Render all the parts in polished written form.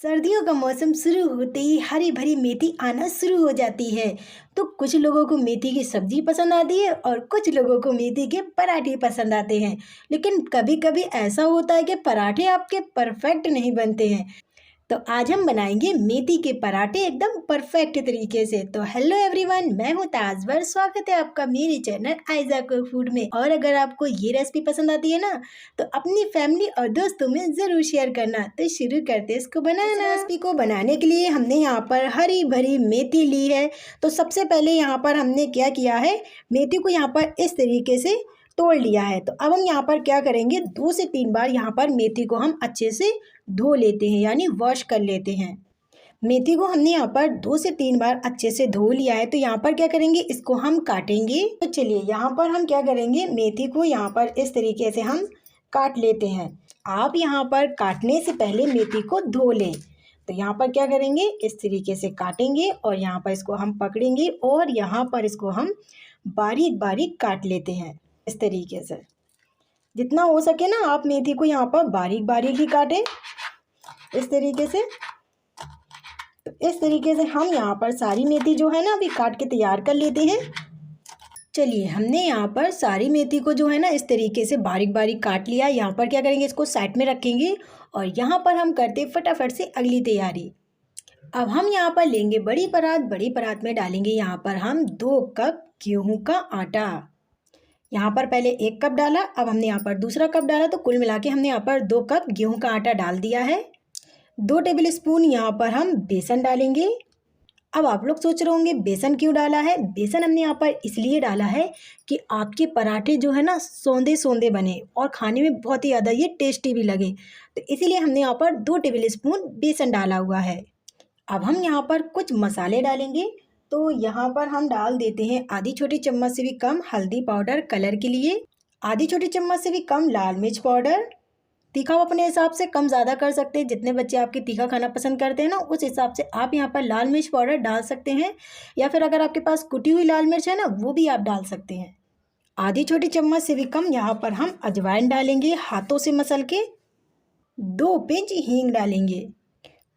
सर्दियों का मौसम शुरू होते ही हरी भरी मेथी आना शुरू हो जाती है। तो कुछ लोगों को मेथी की सब्जी पसंद आती है और कुछ लोगों को मेथी के पराठे पसंद आते हैं। लेकिन कभी कभी ऐसा होता है कि पराठे आपके परफेक्ट नहीं बनते हैं। तो आज हम बनाएंगे मेथी के पराठे एकदम परफेक्ट तरीके से। तो हेलो एवरीवन, मैं हूँ ताजवर। स्वागत है आपका मेरे चैनल आयजा कुक फूड में। और अगर आपको ये रेसिपी पसंद आती है ना, तो अपनी फैमिली और दोस्तों में ज़रूर शेयर करना। तो शुरू करते हैं इसको बनाना। रेसिपी को बनाने के लिए हमने यहाँ पर हरी भरी मेथी ली है। तो सबसे पहले यहाँ पर हमने क्या किया है, मेथी को यहाँ पर इस तरीके से तोड़ लिया है। तो अब हम यहाँ पर क्या करेंगे, 2 से 3 बार यहाँ पर मेथी को हम अच्छे से धो लेते हैं, यानी वॉश कर लेते हैं। मेथी को हमने यहाँ पर 2 से 3 बार अच्छे से धो लिया है। तो यहाँ पर क्या करेंगे, इसको हम काटेंगे। तो चलिए यहाँ पर हम क्या करेंगे, मेथी को यहाँ पर इस तरीके से हम काट लेते हैं। आप यहाँ पर काटने से पहले मेथी को धो लें। तो यहाँ पर क्या करेंगे, इस तरीके से काटेंगे और यहाँ पर इसको हम पकड़ेंगे और यहाँ पर इसको हम बारीक बारीक काट लेते हैं। इस तरीके से जितना हो सके ना, आप मेथी को यहाँ पर बारीक बारीक ही काटें, इस तरीके से। तो इस तरीके से हम यहाँ पर सारी मेथी जो है ना, अभी काट के तैयार कर लेते हैं। चलिए हमने यहाँ पर सारी मेथी को जो है ना, इस तरीके से बारीक बारीक काट लिया। यहाँ पर क्या करेंगे, इसको साइड में रखेंगे और यहाँ पर हम करते फटाफट से अगली तैयारी। अब हम यहाँ पर लेंगे बड़ी परात में डालेंगे यहाँ पर हम 2 कप गेहूँ का आटा। यहाँ पर पहले 1 कप डाला, अब हमने यहाँ पर दूसरा कप डाला। तो कुल मिला के हमने यहाँ पर 2 कप गेहूं का आटा डाल दिया है। 2 टेबल स्पून यहाँ पर हम बेसन डालेंगे। अब आप लोग सोच रहे होंगे बेसन क्यों डाला है। बेसन हमने यहाँ पर इसलिए डाला है कि आपके पराठे जो है ना, सौंदे सौंदे बने और खाने में बहुत ही ज़्यादा ये टेस्टी भी लगे। तो इसीलिए हमने यहाँ पर 2 टेबल स्पून बेसन डाला हुआ है। अब हम यहाँ पर कुछ मसाले डालेंगे। तो यहाँ पर हम डाल देते हैं आधी छोटी चम्मच से भी कम हल्दी पाउडर कलर के लिए, आधी छोटी चम्मच से भी कम लाल मिर्च पाउडर। तीखा अपने हिसाब से कम ज़्यादा कर सकते हैं, जितने बच्चे आपके तीखा खाना पसंद करते हैं ना, उस हिसाब से आप यहाँ पर लाल मिर्च पाउडर डाल सकते हैं। या फिर अगर आपके पास कुटी हुई लाल मिर्च है ना, वो भी आप डाल सकते हैं। आधी छोटी चम्मच से भी कम यहाँ पर हम अजवाइन डालेंगे, हाथों से मसल के। 2 पिंच हींग डालेंगे।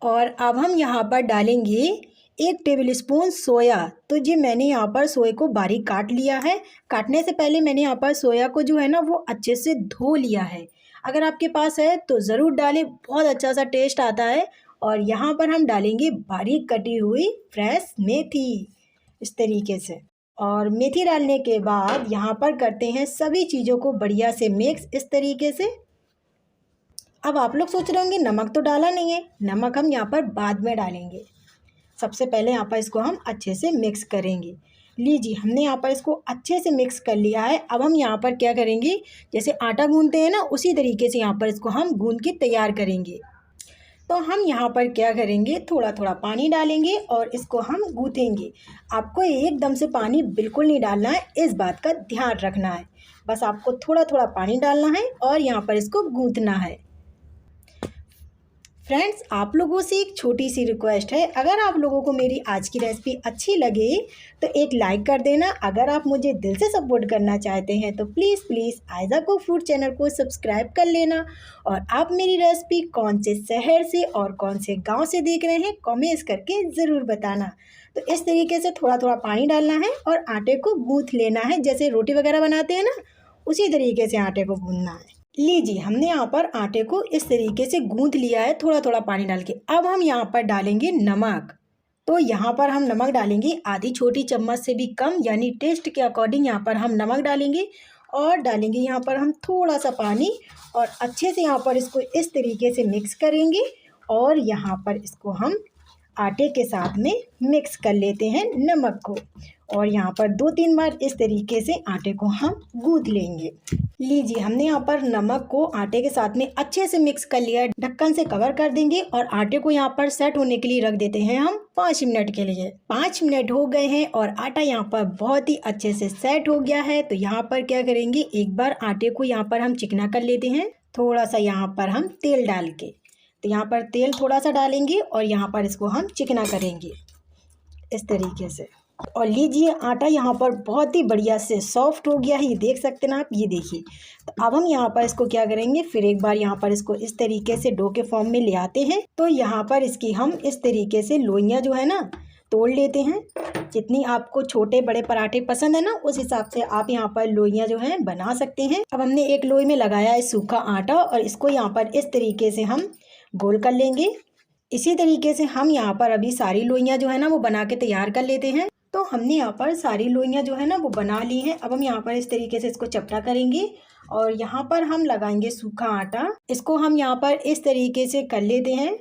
और अब हम यहाँ पर डालेंगे 1 टेबल स्पून सोया। तो ये मैंने यहाँ पर सोया को बारीक काट लिया है। काटने से पहले मैंने यहाँ पर सोया को जो है ना, वो अच्छे से धो लिया है। अगर आपके पास है तो ज़रूर डालें, बहुत अच्छा सा टेस्ट आता है। और यहाँ पर हम डालेंगे बारीक कटी हुई फ्रेश मेथी, इस तरीके से। और मेथी डालने के बाद यहाँ पर करते हैं सभी चीज़ों को बढ़िया से मिक्स, इस तरीके से। अब आप लोग सोच रहे होंगे नमक तो डाला नहीं है। नमक हम यहाँ पर बाद में डालेंगे। सबसे पहले यहाँ पर इसको हम अच्छे से मिक्स करेंगे। लीजिए हमने यहाँ पर इसको अच्छे से मिक्स कर लिया है। अब हम यहाँ पर क्या करेंगे, जैसे आटा गूंथते हैं ना, उसी तरीके से यहाँ पर इसको हम गूंथ के तैयार करेंगे। तो हम यहाँ पर क्या करेंगे, थोड़ा थोड़ा पानी डालेंगे और इसको हम गूँथेंगे। आपको एकदम से पानी बिल्कुल नहीं डालना है, इस बात का ध्यान रखना है। बस आपको थोड़ा थोड़ा पानी डालना है और यहाँ पर इसको गूँथना है। फ्रेंड्स, आप लोगों से एक छोटी सी रिक्वेस्ट है, अगर आप लोगों को मेरी आज की रेसिपी अच्छी लगे तो एक लाइक कर देना। अगर आप मुझे दिल से सपोर्ट करना चाहते हैं तो please Aiza cook food channel को सब्सक्राइब कर लेना। और आप मेरी रेसिपी कौन से शहर से और कौन से गांव से देख रहे हैं, कमेंट्स करके ज़रूर बताना। तो इस तरीके से थोड़ा थोड़ा पानी डालना है और आटे को गूँथ लेना है। जैसे रोटी वगैरह बनाते हैं ना, उसी तरीके से आटे को गूँथना है। लीजिए हमने यहाँ पर आटे को इस तरीके से गूंथ लिया है, थोड़ा थोड़ा पानी डाल के। अब हम यहाँ पर डालेंगे नमक। तो यहाँ पर हम नमक डालेंगे आधी छोटी चम्मच से भी कम, यानी टेस्ट के अकॉर्डिंग यहाँ पर हम नमक डालेंगे। और डालेंगे यहाँ पर हम थोड़ा सा पानी और अच्छे से यहाँ पर इसको इस तरीके से मिक्स करेंगे। और यहाँ पर इसको हम आटे के साथ में मिक्स कर लेते हैं नमक को। और यहाँ पर 2-3 बार इस तरीके से आटे को हम गूँथ लेंगे। लीजिए हमने यहाँ पर नमक को आटे के साथ में अच्छे से मिक्स कर लिया है। ढक्कन से कवर कर देंगे और आटे को यहाँ पर सेट होने के लिए रख देते हैं हम 5 मिनट के लिए। 5 मिनट हो गए हैं और आटा यहाँ पर बहुत ही अच्छे से सेट हो गया है। तो यहाँ पर क्या करेंगे, एक बार आटे को यहाँ पर हम चिकना कर लेते हैं, थोड़ा सा यहाँ पर हम तेल डाल के। तो यहाँ पर तेल थोड़ा सा डालेंगे और यहाँ पर इसको हम चिकना करेंगे, इस तरीके से। और लीजिए आटा यहाँ पर बहुत ही बढ़िया से सॉफ्ट हो गया है, ये देख सकते हैं आप, ये देखिए। तो अब हम यहाँ पर इसको क्या करेंगे, फिर एक बार यहाँ पर इसको इस तरीके से डो के फॉर्म में ले आते हैं। तो यहाँ पर इसकी हम इस तरीके से लोइयाँ जो है ना तोड़ लेते हैं। जितनी आपको छोटे बड़े पराठे पसंद है ना, उस हिसाब से आप यहाँ पर लोइयाँ जो हैं बना सकते हैं। अब हमने एक लोई में लगाया है सूखा आटा और इसको यहाँ पर इस तरीके से हम गोल कर लेंगे। इसी तरीके से हम यहाँ पर अभी सारी लोइयाँ जो है ना वो बना के तैयार कर लेते हैं। तो हमने यहाँ पर सारी लोइयाँ जो है ना वो बना ली हैं। अब हम यहाँ पर इस तरीके से इसको चपटा करेंगे और यहाँ पर हम लगाएंगे सूखा आटा। इसको हम यहाँ पर इस तरीके से कर लेते हैं।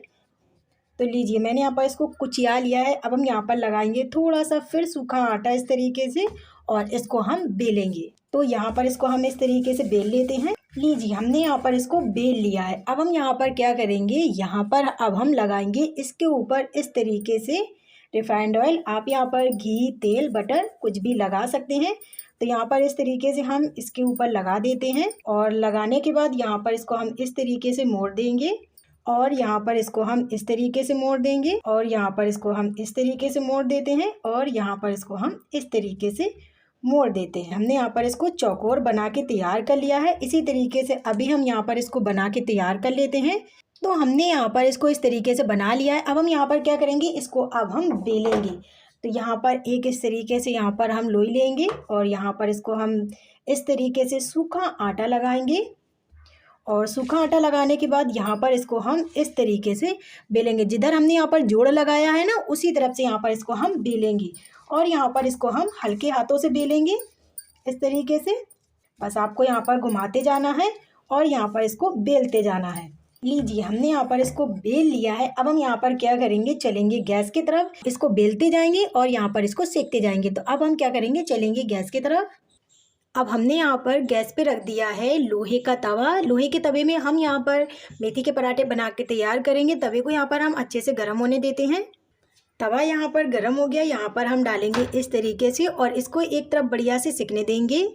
तो लीजिए मैंने यहाँ पर इसको कुचिया लिया है। अब हम यहाँ पर लगाएंगे थोड़ा सा फिर सूखा आटा इस तरीके से और इसको हम बेलेंगे। तो यहाँ पर इसको हम इस तरीके से बेल लेते हैं। लीजिए हमने यहाँ पर इसको बेल लिया है। अब हम यहाँ पर क्या करेंगे, यहाँ पर अब हम लगाएंगे इसके ऊपर इस तरीके से रिफाइंड ऑयल। आप यहाँ पर घी, तेल, बटर कुछ भी लगा सकते हैं। तो यहाँ पर इस तरीके से हम इसके ऊपर लगा देते हैं और लगाने के बाद यहाँ पर इसको हम इस तरीके से मोड़ देंगे और यहाँ पर इसको हम इस तरीके से मोड़ देंगे और यहाँ पर इसको हम इस तरीके से मोड़ देते हैं और यहाँ पर इसको हम इस तरीके से मोड़ देते हैं। हमने यहाँ पर इसको चौकोर बना के तैयार कर लिया है। इसी तरीके से अभी हम यहाँ पर इसको बना के तैयार कर लेते हैं। तो हमने यहाँ पर इसको इस तरीके से बना लिया है। अब हम यहाँ पर क्या करेंगे, इसको अब हम बेलेंगे। तो यहाँ पर एक इस तरीके से यहाँ पर हम लोई लेंगे और यहाँ पर इसको हम इस तरीके से सूखा आटा लगाएंगे और सूखा आटा लगाने के बाद यहाँ पर इसको हम इस तरीके से बेलेंगे। जिधर हमने यहाँ पर जोड़ लगाया है ना, उसी तरफ से यहाँ पर इसको हम बेलेंगे और यहाँ पर इसको हम हल्के हाथों से बेलेंगे इस तरीके से। बस आपको यहाँ पर घुमाते जाना है और यहाँ पर इसको बेलते जाना है। लीजिए हमने यहाँ पर इसको बेल लिया है। अब हम यहाँ पर क्या करेंगे, चलेंगे गैस की तरफ, इसको बेलते जाएंगे और यहाँ पर इसको सेकते जाएंगे। तो अब हम क्या करेंगे, चलेंगे गैस की तरफ। अब हमने यहाँ पर गैस पे रख दिया है लोहे का तवा। लोहे के तवे में हम यहाँ पर मेथी के पराठे बना के तैयार करेंगे। तवे को यहाँ पर हम अच्छे से गर्म होने देते हैं। तवा यहाँ पर गर्म हो गया। यहाँ पर हम डालेंगे इस तरीके से और इसको एक तरफ बढ़िया से सिकने देंगे।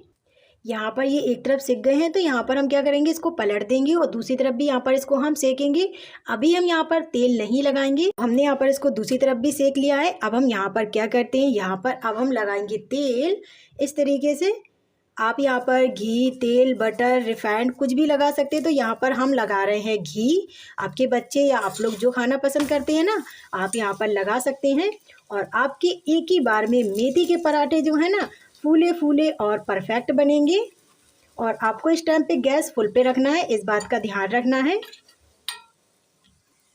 यहाँ पर ये एक तरफ सिक गए हैं तो यहाँ पर हम क्या करेंगे, इसको पलट देंगे और दूसरी तरफ भी यहाँ पर इसको हम सेकेंगे। अभी हम यहाँ पर तेल नहीं लगाएंगे। हमने यहाँ पर इसको दूसरी तरफ भी सेक लिया है। अब हम यहाँ पर क्या करते हैं, यहाँ पर अब हम लगाएंगे तेल इस तरीके से। आप यहाँ पर घी, तेल, बटर, रिफाइंड कुछ भी लगा सकते हैं। तो यहाँ पर हम लगा रहे हैं घी। आपके बच्चे या आप लोग जो खाना पसंद करते हैं ना, आप यहाँ पर लगा सकते हैं। और आपके एक ही बार में मेथी के पराठे जो है ना फूले फूले और परफेक्ट बनेंगे। और आपको इस टाइम पे गैस फुल पे रखना है, इस बात का ध्यान रखना है।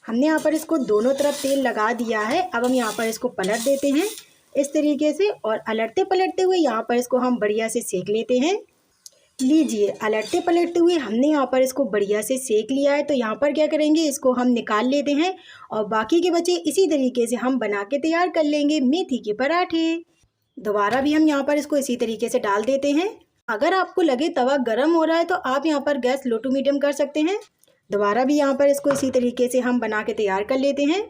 हमने यहाँ पर इसको दोनों तरफ तेल लगा दिया है। अब हम यहाँ पर इसको पलट देते हैं इस तरीके से और अलटते पलटते हुए यहाँ पर इसको हम बढ़िया से सेक लेते हैं। लीजिए अलटते पलटते हुए हमने यहाँ पर इसको बढ़िया से सेक लिया है। तो यहाँ पर क्या करेंगे, इसको हम निकाल लेते हैं और बाकी के बचे इसी तरीके से हम बना के तैयार कर लेंगे मेथी के पराठे। दोबारा भी हम यहाँ पर इसको इसी तरीके से डाल देते हैं। अगर आपको लगे तवा गर्म हो रहा है तो आप यहाँ पर गैस लो टू मीडियम कर सकते हैं। दोबारा भी यहाँ पर इसको इसी तरीके से हम बना के तैयार कर लेते हैं।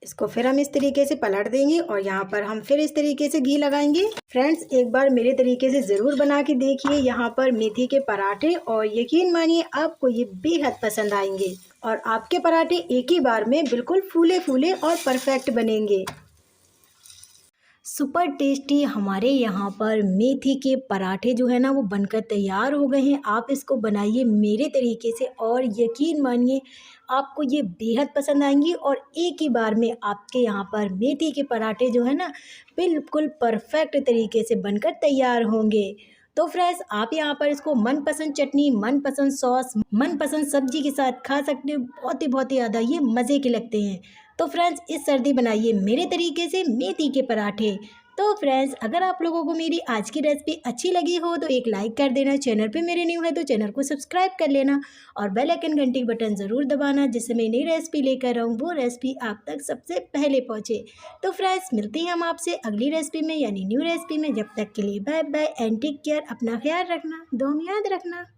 इसको फिर हम इस तरीके से पलट देंगे और यहाँ पर हम फिर इस तरीके से घी लगाएंगे। फ्रेंड्स एक बार मेरे तरीके से ज़रूर बना के देखिए यहाँ पर मेथी के पराठे और यकीन मानिए आपको ये बेहद पसंद आएंगे और आपके पराठे एक ही बार में बिल्कुल फूले फूले और परफेक्ट बनेंगे। सुपर टेस्टी हमारे यहाँ पर मेथी के पराठे जो है ना वो बनकर तैयार हो गए हैं। आप इसको बनाइए मेरे तरीके से और यकीन मानिए आपको ये बेहद पसंद आएंगी और एक ही बार में आपके यहाँ पर मेथी के पराठे जो है ना बिल्कुल परफेक्ट तरीके से बनकर तैयार होंगे। तो फ्रेंड्स आप यहाँ पर इसको मनपसंद चटनी, मनपसंद सॉस, मनपसंद सब्जी के साथ खा सकते हो। बहुत ही ज़्यादा ये मज़े के लगते हैं। तो फ्रेंड्स इस सर्दी बनाइए मेरे तरीके से मेथी के पराठे। तो फ्रेंड्स अगर आप लोगों को मेरी आज की रेसिपी अच्छी लगी हो तो एक लाइक कर देना। चैनल पे मेरे न्यू है तो चैनल को सब्सक्राइब कर लेना और बेल आइकन घंटी बटन ज़रूर दबाना, जिससे मैं नई रेसिपी लेकर आऊँ वो रेसिपी आप तक सबसे पहले पहुँचे। तो फ्रेंड्स मिलते हैं हम आपसे अगली रेसिपी में यानी न्यू रेसिपी में। जब तक के लिए bye bye and take care. अपना ख्याल रखना, दुआ में याद रखना।